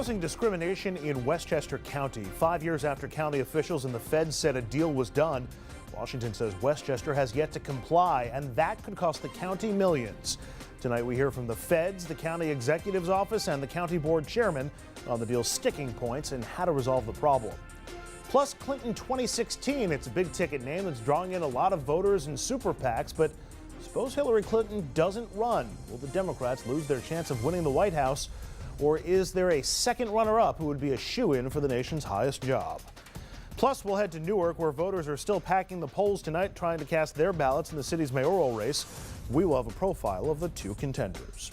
Housing discrimination in Westchester County. 5 years after county officials and the feds said a deal was done, Washington says Westchester has yet to comply, and that could cost the county millions. Tonight we hear from the feds, the county executive's office, and the county board chairman on the deal's sticking points and how to resolve the problem. Plus, Clinton 2016, it's a big ticket name that's drawing in a lot of voters and super PACs, but suppose Hillary Clinton doesn't run. Will the Democrats lose their chance of winning the White House? Or is there a second runner-up who would be a shoo-in for the nation's highest job? Plus, we'll head to Newark, where voters are still packing the polls tonight, trying to cast their ballots in the city's mayoral race. We will have a profile of the two contenders.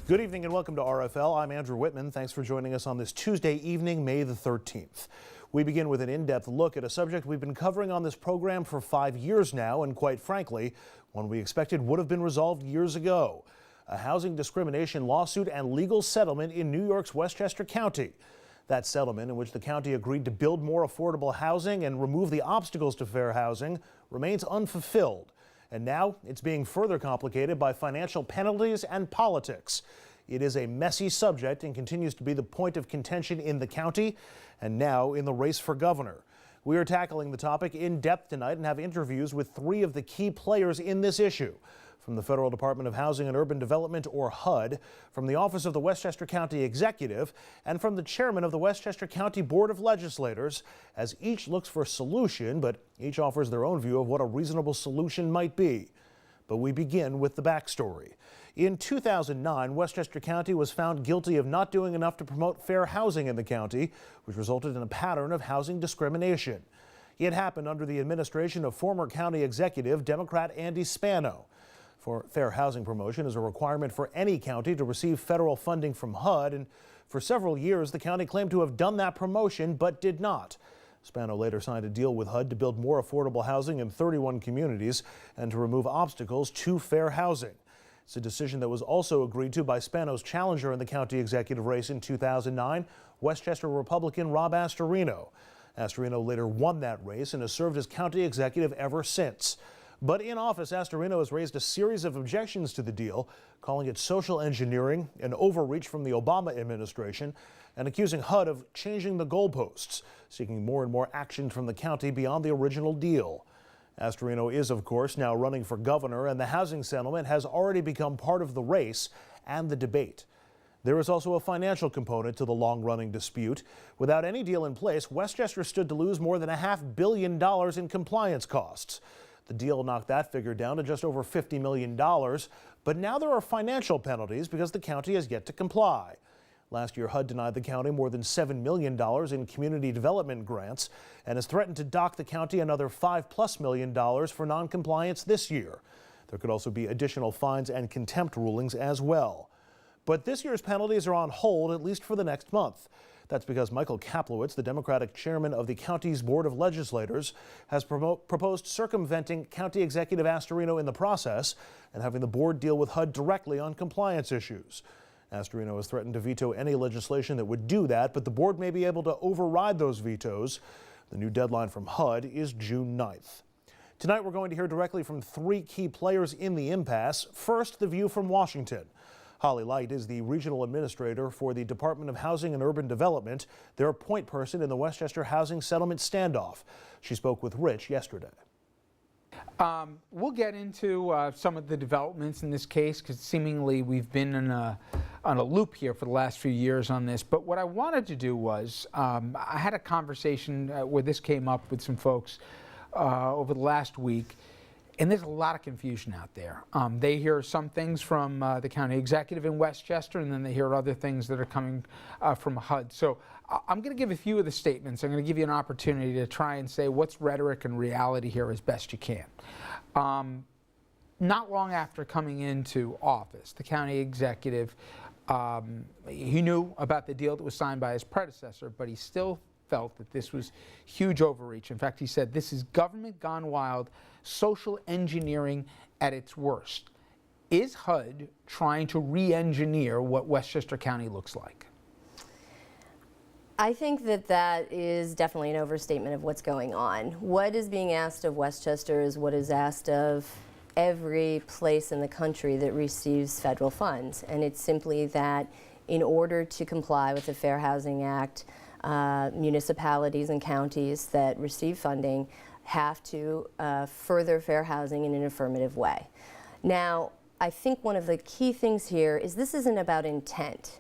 Good evening and welcome to RFL. I'm Andrew Whitman. Thanks for joining us on this Tuesday evening, May the 13th. We begin with an in-depth look at a subject we've been covering on this program for 5 years now, and quite frankly, one we expected would have been resolved years ago. A housing discrimination lawsuit and legal settlement in New York's Westchester County. That settlement, in which the county agreed to build more affordable housing and remove the obstacles to fair housing, remains unfulfilled. And now it's being further complicated by financial penalties and politics. It is a messy subject and continues to be the point of contention in the county and now in the race for governor. We are tackling the topic in depth tonight and have interviews with three of the key players in this issue. From the Federal Department of Housing and Urban Development, or HUD, from the Office of the Westchester County Executive, and from the chairman of the Westchester County Board of Legislators, as each looks for a solution, but each offers their own view of what a reasonable solution might be. But we begin with the backstory. In 2009, Westchester County was found guilty of not doing enough to promote fair housing in the county, which resulted in a pattern of housing discrimination. It happened under the administration of former county executive Democrat Andy Spano. For fair housing promotion is a requirement for any county to receive federal funding from HUD, and for several years the county claimed to have done that promotion but did not. Spano later signed a deal with HUD to build more affordable housing in 31 communities and to remove obstacles to fair housing. It's a decision that was also agreed to by Spano's challenger in the county executive race in 2009, Westchester Republican Rob Astorino. Astorino later won that race and has served as county executive ever since. But in office, Astorino has raised a series of objections to the deal, calling it social engineering, an overreach from the Obama administration, and accusing HUD of changing the goalposts, seeking more and more action from the county beyond the original deal. Astorino is, of course, now running for governor, and the housing settlement has already become part of the race and the debate. There is also a financial component to the long-running dispute. Without any deal in place, Westchester stood to lose more than $500 million in compliance costs. The deal knocked that figure down to just over $50 million, but now there are financial penalties because the county has yet to comply. Last year, HUD denied the county more than $7 million in community development grants and has threatened to dock the county another $5+ million for noncompliance this year. There could also be additional fines and contempt rulings as well. But this year's penalties are on hold, at least for the next month. That's because Michael Kaplowitz, the Democratic chairman of the county's Board of Legislators, has proposed circumventing County Executive Astorino in the process and having the board deal with HUD directly on compliance issues. Astorino has threatened to veto any legislation that would do that, but the board may be able to override those vetoes. The new deadline from HUD is June 9th. Tonight we're going to hear directly from three key players in the impasse. First, the view from Washington. Holly Leicht is the regional administrator for the Department of Housing and Urban Development, their point person in the Westchester housing settlement standoff. She spoke with Rich yesterday. We'll get into some of the developments in this case because seemingly we've been on a loop here for the last few years on this. But what I wanted to do was I had a conversation where this came up with some folks over the last week. And there's a lot of confusion out there. They hear some things from the county executive in Westchester, and then they hear other things that are coming from HUD. So I'm going to give a few of the statements. I'm going to give you an opportunity to try and say what's rhetoric and reality here as best you can. Not long after coming into office, the county executive, he knew about the deal that was signed by his predecessor, but he still felt that this was huge overreach. In fact, he said this is government gone wild, social engineering at its worst. Is HUD trying to re-engineer what Westchester County looks like? I think that is definitely an overstatement of what's going on. What is being asked of Westchester is what is asked of every place in the country that receives federal funds, and it's simply that in order to comply with the Fair Housing Act, municipalities and counties that receive funding have to further fair housing in an affirmative way. Now, I think one of the key things here is this isn't about intent.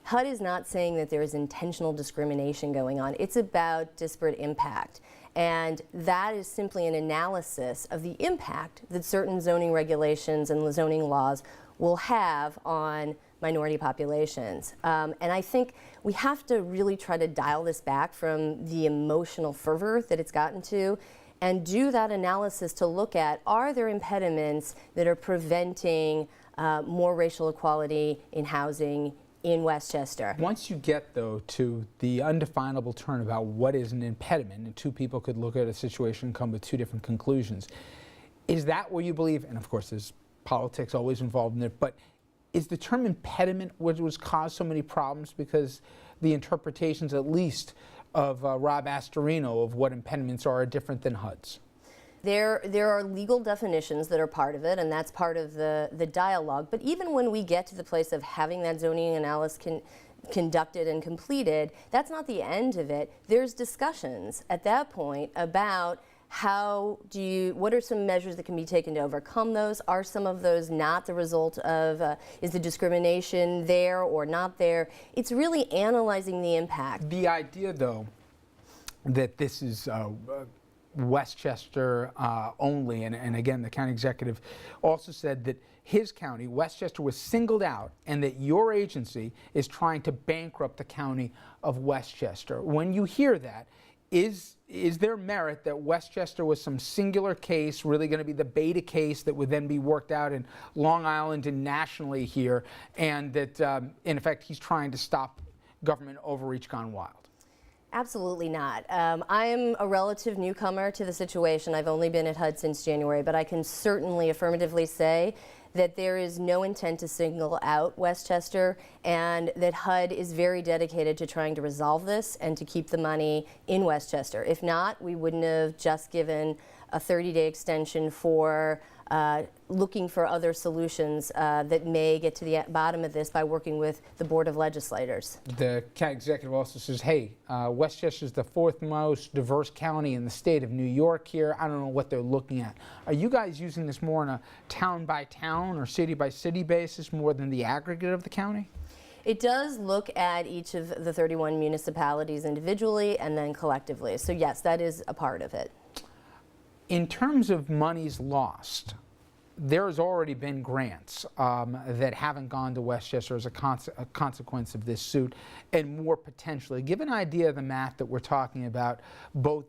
HUD is not saying that there is intentional discrimination going on. It's about disparate impact. And that is simply an analysis of the impact that certain zoning regulations and zoning laws will have on minority populations. And I think we have to really try to dial this back from the emotional fervor that it's gotten to and do that analysis to look at, are there impediments that are preventing more racial equality in housing in Westchester? Once you get, though, to the undefinable term about what is an impediment, and two people could look at a situation and come with two different conclusions, is that where you believe, and of course there's politics always involved in it, but is the term impediment what was caused so many problems? Because the interpretations, at least, of Rob Astorino of what impediments are different than HUD's. There are legal definitions that are part of it, and that's part of the dialogue. But even when we get to the place of having that zoning analysis conducted and completed, that's not the end of it. There's discussions at that point about what are some measures that can be taken to overcome those? Are some of those not the result of, is the discrimination there or not there? It's really analyzing the impact. The idea, though, that this is Westchester only, and again, the county executive also said that his county, Westchester, was singled out and that your agency is trying to bankrupt the county of Westchester. When you hear that, is there merit that Westchester was some singular case, really going to be the beta case that would then be worked out in Long Island and nationally here, and that, in effect, he's trying to stop government overreach gone wild? Absolutely not. I am a relative newcomer to the situation. I've only been at HUD since January, but I can certainly affirmatively say that there is no intent to single out Westchester, and that HUD is very dedicated to trying to resolve this and to keep the money in Westchester. If not, we wouldn't have just given a 30-day extension for looking for other solutions that may get to the bottom of this by working with the Board of Legislators. The county executive also says, hey, Westchester is the fourth most diverse county in the state of New York here. I don't know what they're looking at. Are you guys using this more on a town-by-town or city-by-city basis more than the aggregate of the county? It does look at each of the 31 municipalities individually and then collectively. So yes, that is a part of it. In terms of monies lost, there's already been grants that haven't gone to Westchester as a consequence of this suit, and more potentially. Give an idea of the math that we're talking about, both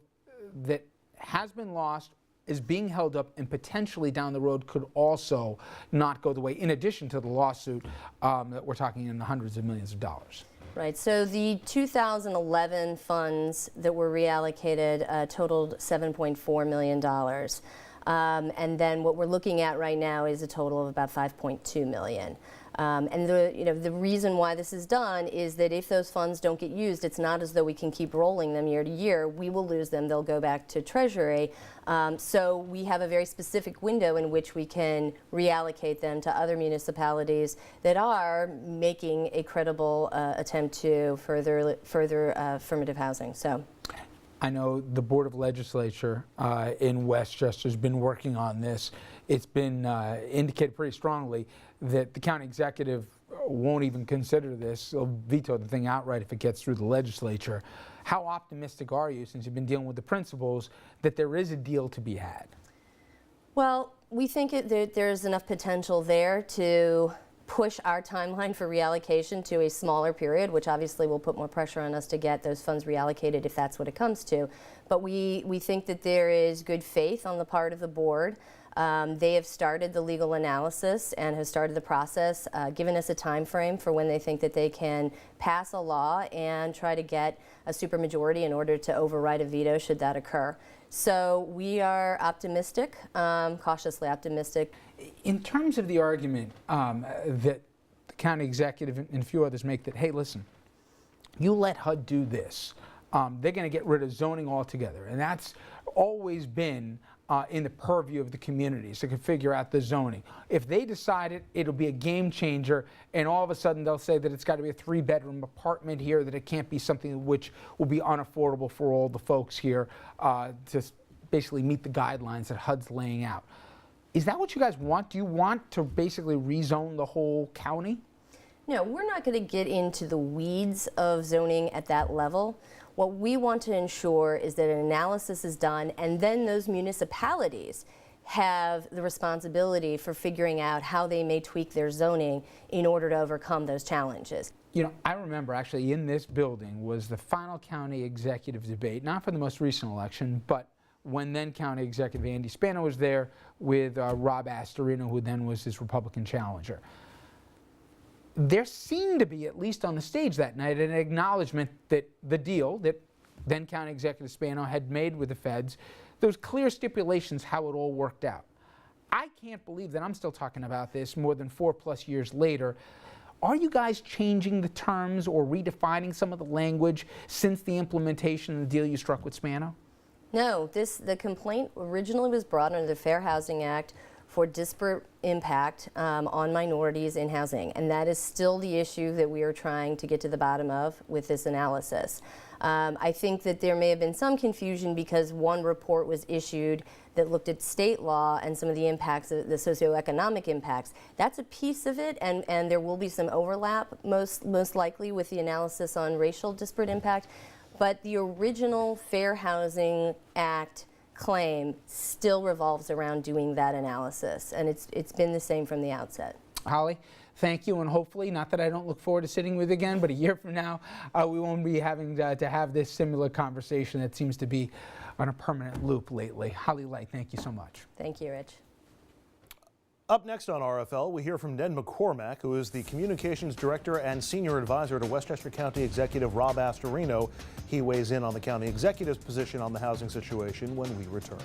that has been lost, is being held up, and potentially down the road could also not go the way, in addition to the lawsuit that we're talking in the hundreds of millions of dollars. Right, so the 2011 funds that were reallocated totaled $7.4 million. And then what we're looking at right now is a total of about $5.2 million. And the reason why this is done is that if those funds don't get used, it's not as though we can keep rolling them year to year. We will lose them. They'll go back to Treasury. So we have a very specific window in which we can reallocate them to other municipalities that are making a credible attempt to further affirmative housing. So. I know the Board of Legislature in Westchester has been working on this. It's been indicated pretty strongly that the county executive won't even consider this. He'll veto the thing outright if it gets through the legislature. How optimistic are you, since you've been dealing with the principals, that there is a deal to be had? Well, we think that there's enough potential there to push our timeline for reallocation to a smaller period, which obviously will put more pressure on us to get those funds reallocated if that's what it comes to. But we think that there is good faith on the part of the board. They have started the legal analysis and have started the process, given us a time frame for when they think that they can pass a law and try to get a supermajority in order to override a veto should that occur. So we are optimistic, cautiously optimistic. In terms of the argument that the county executive and a few others make that, hey, listen, you let HUD do this, they're going to get rid of zoning altogether. And that's always been in the purview of the communities to figure out the zoning. If they decide it, it'll be a game changer, and all of a sudden they'll say that it's got to be a 3-bedroom apartment here, that it can't be something which will be unaffordable for all the folks here to basically meet the guidelines that HUD's laying out. Is that what you guys want? Do you want to basically rezone the whole county? No, we're not going to get into the weeds of zoning at that level. What we want to ensure is that an analysis is done, and then those municipalities have the responsibility for figuring out how they may tweak their zoning in order to overcome those challenges. You know, I remember actually in this building was the final county executive debate, not for the most recent election, but when then County Executive Andy Spano was there with Rob Astorino, who then was his Republican challenger. There seemed to be, at least on the stage that night, an acknowledgement that the deal that then County Executive Spano had made with the feds, there was clear stipulations how it all worked out. I can't believe that I'm still talking about this more than 4+ years later. Are you guys changing the terms or redefining some of the language since the implementation of the deal you struck with Spano? No, the complaint originally was brought under the Fair Housing Act for disparate impact on minorities in housing, and that is still the issue that we are trying to get to the bottom of with this analysis. I think that there may have been some confusion because one report was issued that looked at state law and some of the impacts, the socioeconomic impacts. That's a piece of it, and there will be some overlap most likely with the analysis on racial disparate impact. But the original Fair Housing Act claim still revolves around doing that analysis, and it's been the same from the outset. Holly, thank you, and hopefully, not that I don't look forward to sitting with you again, but a year from now, we won't be having to have this similar conversation that seems to be on a permanent loop lately. Holly Leicht, thank you so much. Thank you, Rich. Up next on RFL, we hear from Ned McCormack, who is the Communications Director and Senior Advisor to Westchester County Executive Rob Astorino. He weighs in on the county executive's position on the housing situation when we return.